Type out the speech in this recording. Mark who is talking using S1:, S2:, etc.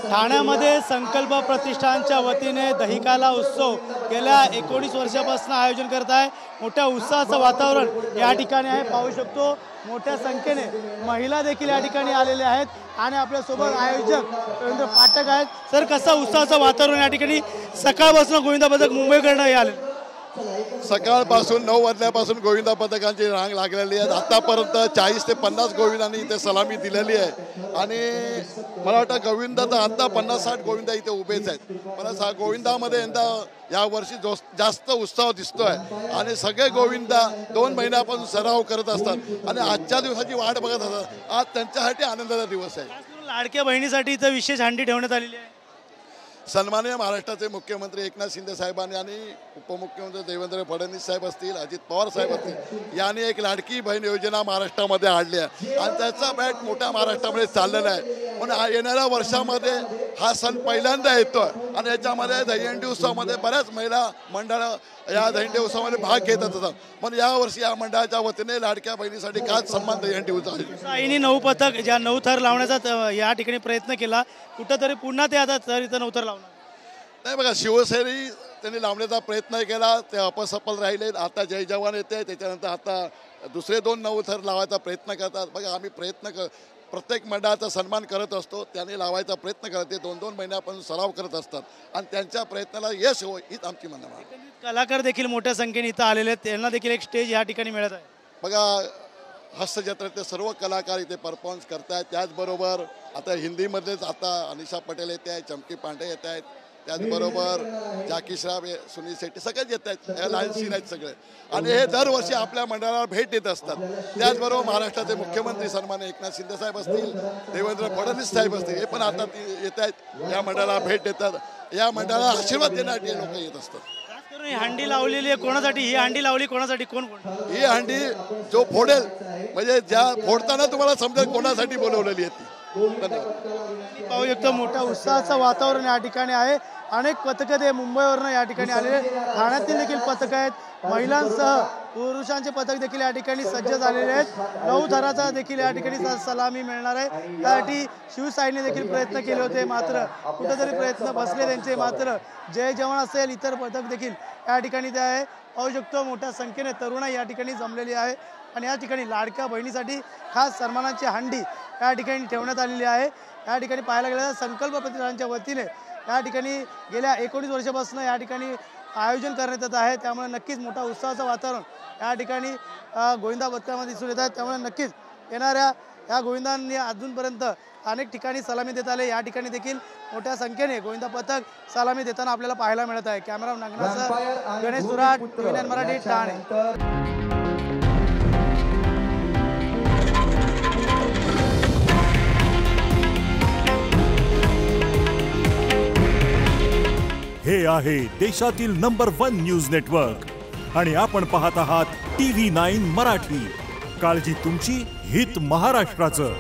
S1: ठाण्यामध्ये संकल्प प्रतिष्ठानच्या वतीने दहिकाला उत्सव गेल्या 19 वर्षापासून आयोजन करत आहे। मोठ्या उत्साहाचं वातावरण या ठिकाणी आहे। पाहू शकतो मोठ्या संख्येने महिला देखील या ठिकाणी आलेल्या आहेत आणि आपल्यासोबत आयोजक रवींद्र पाठक आहेत। सर, कसं उत्साहाचं वातावरण या ठिकाणी सकाळपासून गोविंदा पथक मुंबईकडनं आले?
S2: सकाळपासून 9 वाजल्यापासून गोविंदा पथकांची रांग लागलेली आहे। आतापर्यंत 40 ते 50 गोविंदांनी इथे सलामी दिलेली आहे आणि मला वाटतं गोविंदा तर आता 50-60 गोविंदा इथे उभेच आहेत। मला गोविंदामध्ये यंदा यावर्षी जास्त उत्साह दिसतोय आणि सगळे गोविंदा 2 महिन्यापासून सराव करत असतात आणि आजच्या दिवसाची वाट बघत असतात। आज त्यांच्यासाठी आनंदाचा दिवस आहे।
S1: लाडक्या बहिणीसाठी इथं विशेष हंडी ठेवण्यात आलेली आहे।
S2: सन्माननीय महाराष्ट्राचे मुख्यमंत्री एकनाथ शिंदे साहेबांनी आणि उपमुख्यमंत्री देवेंद्र फडणवीस साहेब असतील, अजित पवार साहेब असतील यांनी एक लाडकी बहीण योजना महाराष्ट्रामध्ये आणली आहे आणि त्याचा बॅट मोठ्या महाराष्ट्रामध्ये चाललेला आहे। म्हणून येणाऱ्या वर्षामध्ये हा सण पहिल्यांदा येतोय आणि याच्यामध्ये दहीहंडी उत्सवामध्ये बऱ्याच महिला मंडळं या दहीहंडी उत्सवामध्ये भाग घेतात असतात। म्हणून यावर्षी या मंडळाच्या वतीने लाडक्या बहिणीसाठी खास सन्मान दहीहंडी उत्सव
S1: आईनी 9 पथक ज्या 9 थर लावण्याचा या ठिकाणी प्रयत्न केला, कुठंतरी पुन्हा ते आता तर इथं 9 थर लावणार
S2: नाही। बघा, शिवसेनी त्यांनी लावण्याचा प्रयत्न केला, ते अपसफल राहिले। आता जय जवान येते, त्याच्यानंतर आता दुसरे 2 9 थर लावायचा प्रयत्न करतात। बघा, आम्ही प्रत्येक मंडळाचा सन्मान करत असतो, त्यांनी लावायचा प्रयत्न करत ते 2-2 महिन्यापासून सराव करत असतात आणि त्यांच्या प्रयत्नाला यश हो हीच आमची म्हणणं आहे।
S1: कलाकार देखील मोठ्या संख्येने इथं आलेले आहेत, त्यांना देखील एक स्टेज या ठिकाणी मिळत आहे।
S2: बघा, हस्तजत्रेतले सर्व कलाकार इथे परफॉर्मन्स करत आहेत। त्याचबरोबर आता हिंदीमध्येच आता अनिशा पटेल येते आहेत, चमकी पांडे येत आहेत, त्याचबरोबर जॅकी श्रॉफ, सुनील शेट्टी सगळेच येत आहेत, लायन सीन आहेत सगळे आणि हे दरवर्षी आपल्या मंडळाला भेट देत असतात। त्याचबरोबर महाराष्ट्राचे मुख्यमंत्री सन्माननीय एकनाथ शिंदे साहेब असतील, देवेंद्र फडणवीस साहेब असतील, हे पण आता येत आहेत, या मंडळाला भेट देतात। या मंडळाला आशीर्वाद देण्यासाठी लोक येत असतात।
S1: ही हंडी लावलेली आहे कोणासाठी? ही हंडी लावली कोणासाठी? कोण कोण?
S2: ही हंडी जो फोडेल म्हणजे ज्या फोडताना तुम्हाला समजेल कोणासाठी बोलवलेली आहे ती।
S1: पाहू शकतो मोठ्या उत्साहाचं वातावरण या ठिकाणी आहे। अनेक पथकं ते मुंबईवरनं या ठिकाणी आलेले, ठाण्यातील देखील पथकं आहेत, महिलांसह पुरुषांचे पथक देखील या ठिकाणी सज्ज झालेले आहेत। 9 थराचा देखील या ठिकाणी सलामी मिळणार आहे। त्यासाठी शिवसाईने देखील प्रयत्न केले होते, मात्र कुठेतरी प्रयत्न बसले त्यांचे। मात्र जय जवान असेल, इतर पथक देखील या ठिकाणी ते आहे। पाहू शकतो मोठ्या संख्येने तरुणाई या ठिकाणी जमलेली आहे आणि या ठिकाणी लाडक्या बहिणीसाठी खास सन्मानाची हंडी या ठिकाणी ठेवण्यात आलेली आहे। या ठिकाणी पाहायला गेलं संकल्प प्रतिष्ठानच्या वतीने या ठिकाणी गेल्या 19 वर्षापासून या ठिकाणी आयोजन करण्यात येत आहे। त्यामुळे नक्कीच मोठा उत्साहाचं वातावरण या ठिकाणी गोविंदा पथकामध्ये दिसून येत आहे। त्यामुळे नक्कीच येणाऱ्या या गोविंदांनी अजूनपर्यंत अनेक ठिकाणी सलामी देत आले, या ठिकाणी देखील मोठ्या संख्येने गोविंदा पथक सलामी देताना आपल्याला पाहायला मिळत आहे। कॅमेरा नागनासह गणेश सुराट, TV9 मराठी, ठाणे।
S3: हे आहे देशातील नंबर 1 न्यूज नेटवर्क आणि आपण पाहत आहात TV9 मराठी। काळजी तुमची, हित महाराष्ट्राचं।